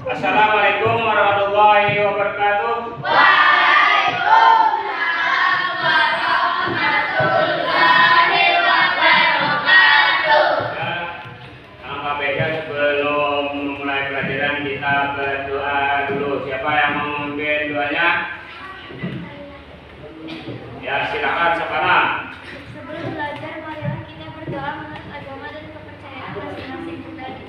Assalamualaikum warahmatullahi wabarakatuh. Waalaikumsalam warahmatullahi wabarakatuh. Ya, alangkah baiknya sebelum memulai pelajaran kita berdoa dulu. Siapa yang mau memimpin doanya? Ya, silakan Sapana. Sebelum belajar, marilah kita berdoa menurut agama dan kepercayaan masing-masing pribadi.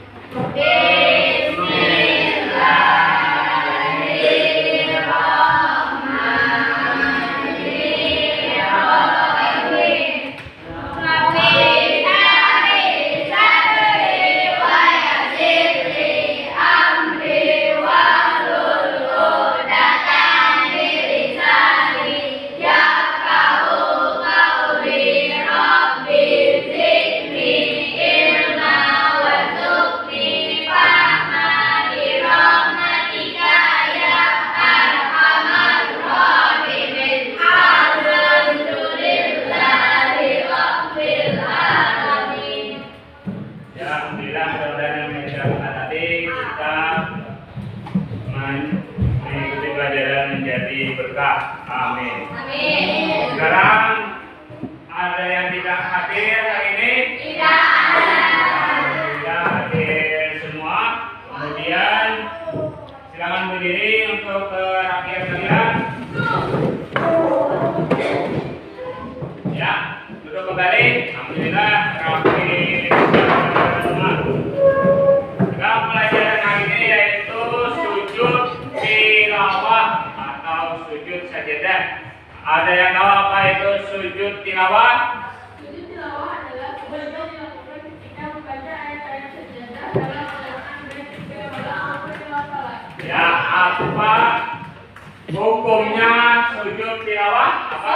Mengikuti pelajaran menjadi berkah. Amin. Amin. Sekarang ada yang tidak hadir hari ini? Tidak. Tidak hadir semua. Kemudian silakan berdiri untuk ke rakyat kalian. Ya, duduk kembali. Alhamdulillah rapi. Sekarang pelajaran hari ini yaitu sujud tilawah atau sujud sajadah. Ada yang tahu apa itu sujud tilawah? Sujud tilawah adalah kewajiban dilakukan ketika membaca ayat-ayat sajadah dalam Al-Quran baik maupun lewat salat. Ya, apa hukumnya sujud tilawah? Apa?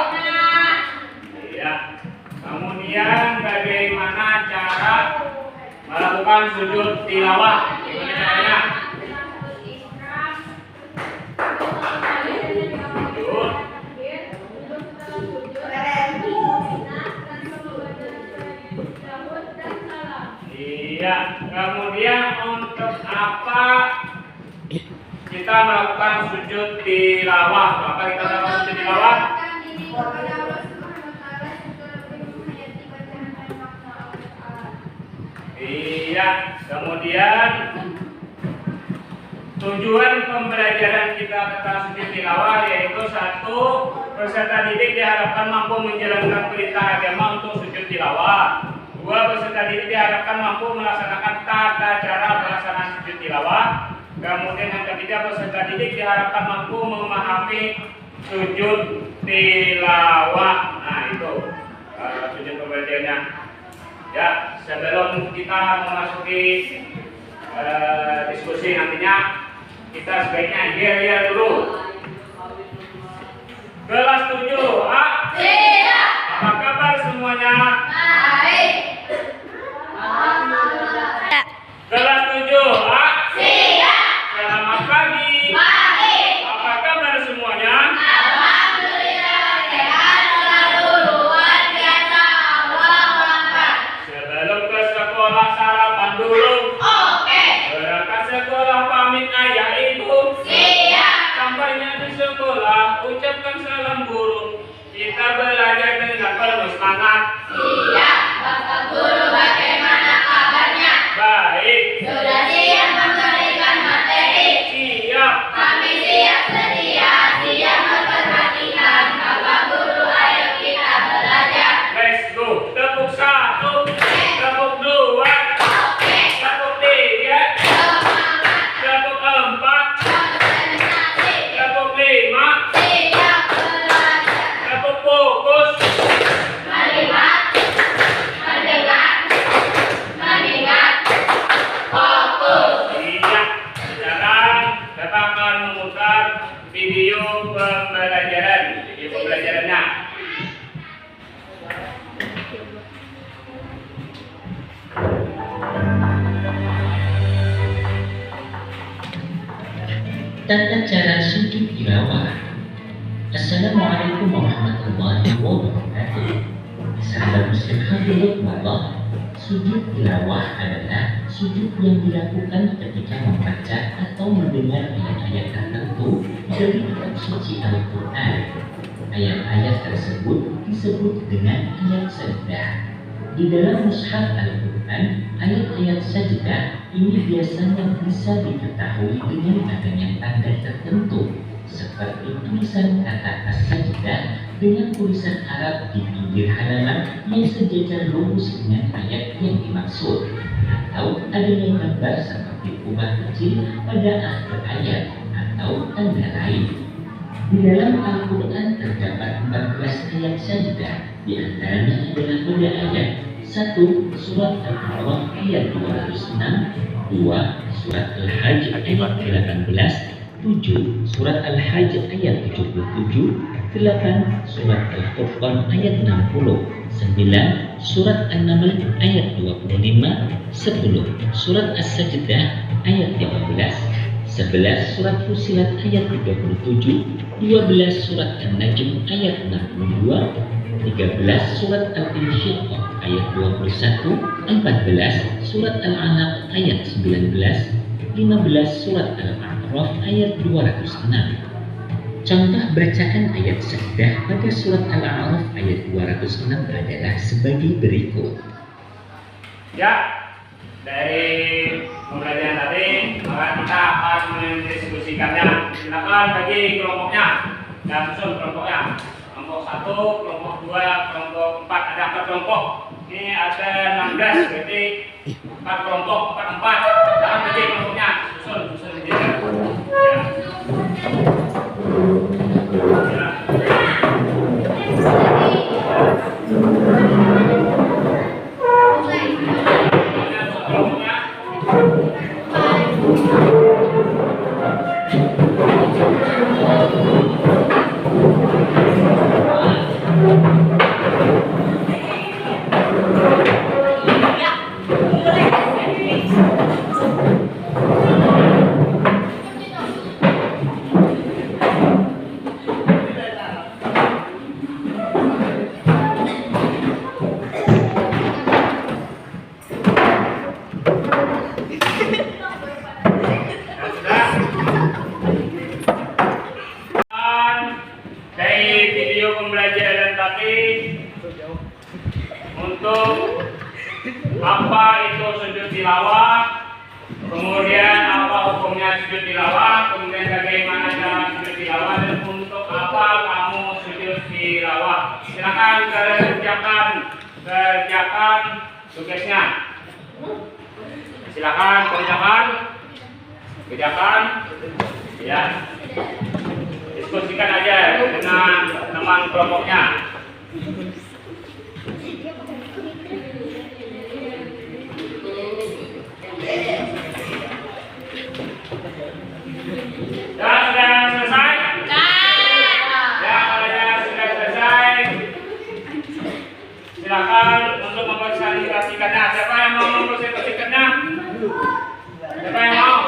Ya. Kemudian bagaimana cara melakukan sujud tilawah? Gimana caranya? Iya, kemudian untuk apa kita melakukan sujud tilawah? Apa kita melakukan sujud tilawah? Iya, kemudian tujuan pembelajaran kita tentang sujud tilawah yaitu satu, peserta didik diharapkan mampu menjalankan perintah agama untuk sujud tilawah. Dua, peserta didik diharapkan mampu melaksanakan tata cara pelaksanaan sujud tilawah. Kemudian yang ketiga, peserta didik diharapkan mampu memahami sujud tilawah. Nah itu tujuan pembelajarannya. Ya, sebelum kita memasuki diskusi nantinya, kita sebaiknya lihat dulu. Kelas 7 A. Siap. Apa kabar semuanya? Baik. Kelas 7 A. Siap. Selamat pagi. Baik. Apa kabar semuanya? Alhamdulillah sehat selalu, luar biasa. Allahu Akbar. Sebelum ke sekolah sarapan dulu. Oke. Berangkat sekolah pamit ayah ibu. Siap. Sampainya di sekolah ucapkan salam guru. Kita belajar dengan penuh semangat. Siap. Bapak Guru bagaimana kabarnya? Baik. Sudah siap memberikan materi? Siap. Kami siap sedia, siap memperhatikan. Bapak Guru, ayo kita belajar. Let's go. Tepuk 1, tepuk 2, Oke. tepuk 3, Semangat. tepuk 4, Konsentrasi. tepuk 5, Siap belajar. tepuk fokus. Melihat. Mendengar. Mengingat. Fokus. Iya. Sekarang Bapak akan memutar video pembelajaran. Video pembelajarannya. Tata cara sujud tilawah. Assalamualaikum warahmatullahi wabarakatuh. Sahabat muslim hadirin Allah, sujud tilawah adalah sujud yang dilakukan ketika membaca atau mendengar ayat-ayat tertentu dari kitab suci Al-Quran. Ayat-ayat tersebut disebut dengan ayat sajdah. Di dalam mushaf Al-Quran, ayat-ayat sajdah ini biasanya bisa diketahui dengan adanya tanda tertentu, seperti tulisan kata as-sajdah dengan tulisan Arab di pinggir halaman yang sejajar lurus dengan ayat yang dimaksud, atau adanya gambar seperti kubah kecil pada akhir ayat atau tanda lain. Di dalam Al-Quran terdapat 14 ayat sajdah, di antaranya adalah pada ayat 1. Surat Al-A'raf ayat 206, 2. Surat Al-Hajj ayat 18, 7. Surat Al-Hajj ayat 77, 8. Surat Al-Furqan ayat 60, 9. Surat An-Naml ayat 25, 10. Surat As-Sajdah ayat 15, 11. Surat Fussilat ayat 37, 12. Surat An-Najm ayat 62, 13. Surat Al-Insyiqaq ayat 21, 14. Surat Al-Alaq ayat 19, 15. Surat Al-A'raf ayat 206. Contoh bacaan ayat sajdah pada surat Al-A'raf ayat 206 adalah sebagai berikut. Ya, dari pembelajaran tadi, maka kita akan mendiskusikannya. Silakan bagi kelompoknya dan susun kelompoknya. Kelompok 1, kelompok 2, kelompok 4, ada 4 kelompok. Ini ada 16, berarti 4 kelompok, 4. Silakan bagi kelompoknya, susun saja. Pembelajaran tadi untuk apa itu sujud tilawah, kemudian apa hukumnya sujud tilawah, kemudian bagaimana cara sujud tilawah, dan untuk apa kamu sujud tilawah. Silakan kerjakan tugasnya. Silakan kerjakan. Ya. Diskusikan aja dengan teman kelompoknya. Ya, sudah selesai? Ya, kalau sudah selesai, silakan untuk mempresentasikannya. Siapa yang mau mempresentasikannya? Siapa yang mau?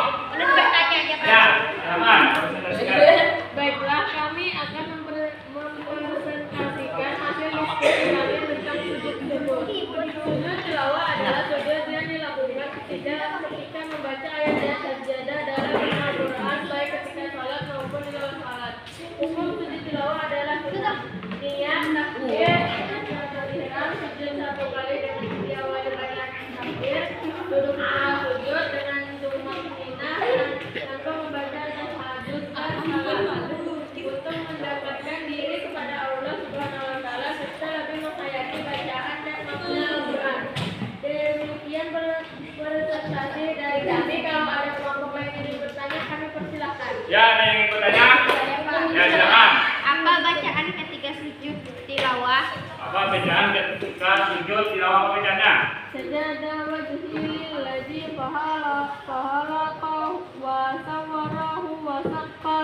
Ya, silakan presentasikan. Baiklah, kami akan mempresentasikan hasil diskusi tentang sujud tersebut. Sujud tilawah adalah sujud yang dilakukan ketika membaca ayat-ayat sajdah dalam Al-Quran, baik ketika sholat maupun di luar sholat. Hukum sujud tilawah adalah niat, takbir, ihram, sujud 1 kali dengan diawali dengan takbir, duduk setelah sujud dengan tumaninah tanpa membaca tahajud dan salam. Untuk mendapatkan diri kepada Allah Subhanahu wa Ta'ala serta lebih menghayati bacaan dan makna Al-Quran. Demikian presentasi dari kami. Kalau ada kelompok lain yang ingin bertanya, kami persilahkan. Ya, ada yang ingin bertanya? Ya, silakan. Apa bacaan ketika sujud tilawah? Apa bacaan ketika sujud tilawah bacaannya? Sajada wajhil ladzi fahalaqahu wa sawwarahu wa saqqa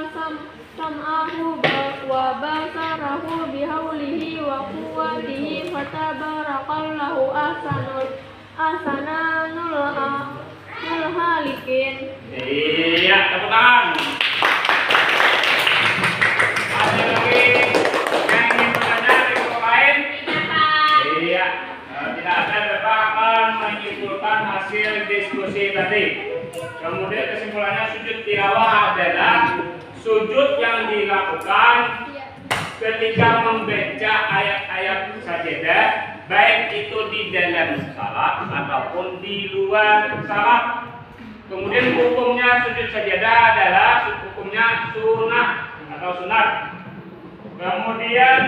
sam'ahu wa basarahu bihaulihi wa quwwatihi fatabarakallahu ahsanul halikin. Iya, tepuk tangan. Ada lagi yang ingin bertanya dari kelompok lain? Iya. Tidak ada, Bapak akan menyimpulkan hasil diskusi diskusi tadi. Kemudian kesimpulannya sujud tilawah adalah sujud yang dilakukan ketika membaca ayat-ayat sajadah, baik itu di dalam salat ataupun di luar salat. Kemudian hukumnya sujud sajadah adalah hukumnya sunnah atau sunat. Kemudian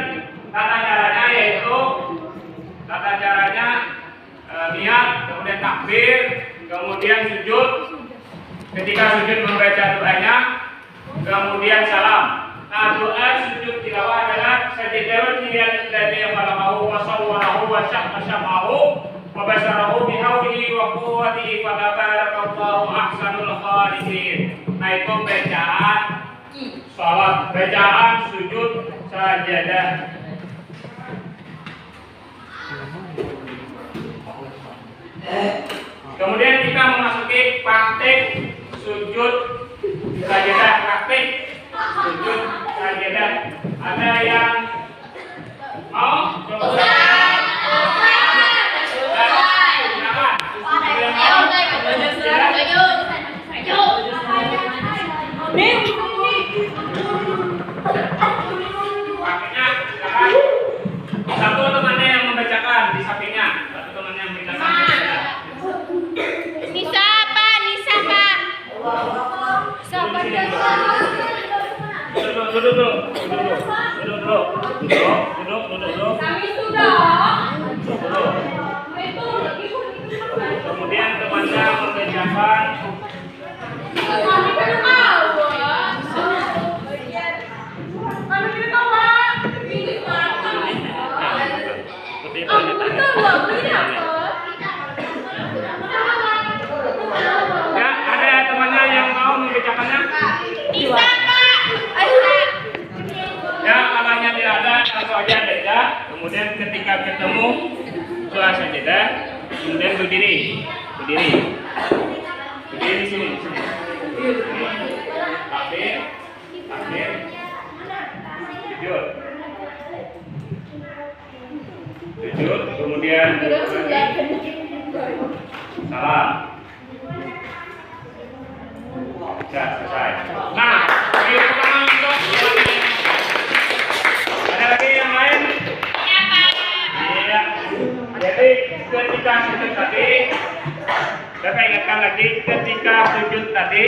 tata caranya yaitu niat, kemudian takbir, kemudian sujud. Ketika sujud membaca doanya, kemudian salam. Nah, doa sujud tilawah adalah sajadatul lillahi khalaqahu wa sawwarahu wa syaqqa wa basarahu bihaulihi wa quwwatihi fa tabarakallahu ahsanul khaliqin. Nah, itu bacaan salat, bacaan sujud sajadah. Kemudian kita memasuki praktik sujud sajadah, praktik sujud sajadah. Ada yang mau coba? Satu temannya yang membacakan di sampingnya, satu temannya yang membacakan. Nisa Pak. Duduk. Kemudian temannya membacakan. Ya, ada temannya yang mau membacakannya? Nisa Pak. Ya, kalanya tidak ada, langsung aja baca. Kemudian ketika ketemu surah sajadah, kemudian berdiri di sini. Takbir, sujud, kemudian salam. Sudah selesai. Nah, ini pertama untuk ada lagi yang lain? Ya Pak. Iya. Jadi ketika sujud tadi, saya ingatkan lagi ketika sujud tadi.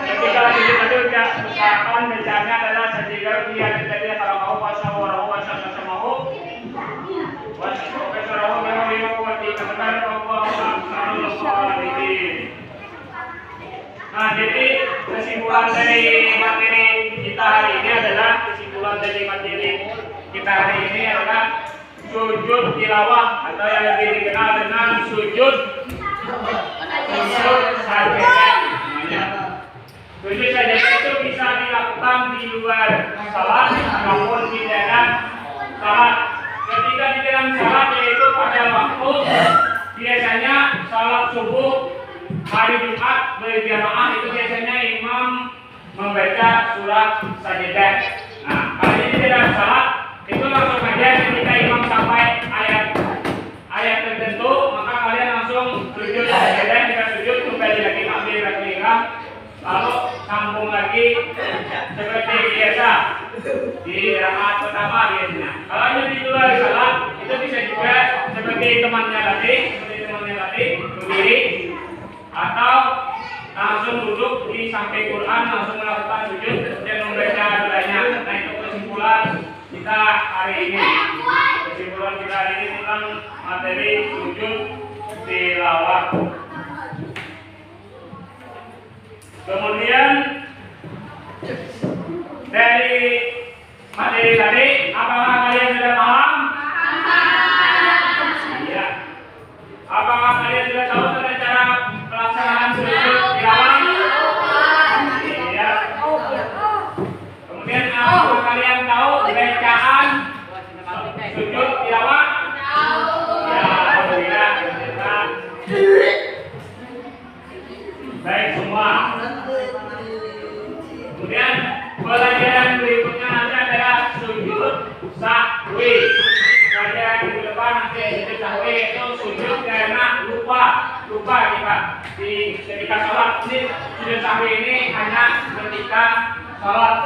Ketika sujud tadi ucapan bacaannya adalah sajadatul lillahi khalaqahu wa sawwarahu wa syaqqa wa basarahu bihaulihi wa tabarakallahu ahsanul khaliqin. Nah, jadi kesimpulan dari materi kita hari ini adalah sujud tilawah atau yang lebih dikenal dengan sujud sajadah. Sujud sajadah itu bisa dilakukan di luar salat maupun di dalam salat. Ketika di dalam salat yaitu pada waktu biasanya salat subuh hari Jumat berjamaah itu biasanya imam membaca surat sajadah. Nah, kalau ini di dalam salat itu langsung aja ketika imam sampai ayat tertentu maka kalian langsung sujud sajadah. Jika sujud kembali lagi takbir lagi ihram, lalu sambung lagi seperti biasa di rakaat pertama biasanya. Kalau hanya di luar salat itu bisa juga seperti temannya tadi berdiri atau langsung duduk di samping Quran langsung melakukan sujud dan membaca doanya. Nah, itu kesimpulan kita hari ini. Kesimpulan kita hari ini tentang materi sujud tilawah. Kemudian dari materi tadi, apakah kalian sudah paham? Iya. Apakah kalian sudah tahu tentang cara pelaksanaan sujud tilawah? Iya. Kemudian apakah kalian tahu bacaan sujud tilawah? Ya, alhamdulillah. Baik semua. lupa kita di ketika sholat. Ini sujud sahwi ini hanya ketika sholat.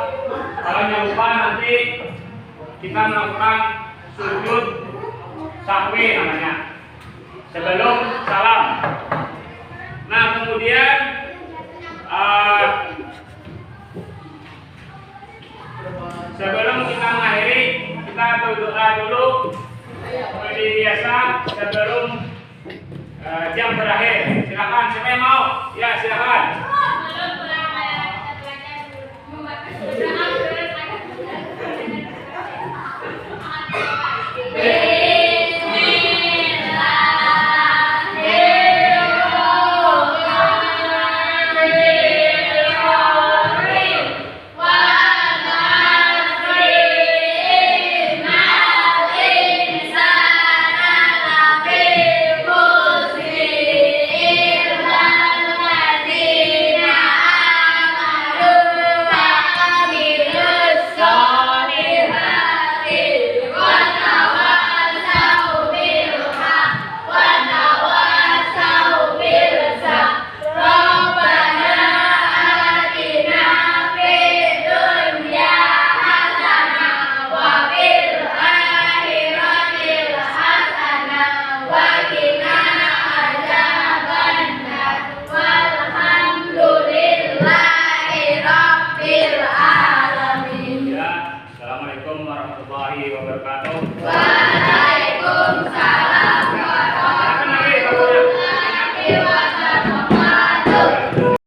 Kalau yang lupa nanti kita melakukan sujud sahwi namanya sebelum salam. Nah kemudian sebelum kita mengakhiri, kita berdoa dulu seperti biasa sebelum jam berakhir. Silakan, siapa yang mau? Ya silakan. Assalamualaikum warahmatullahi wabarakatuh.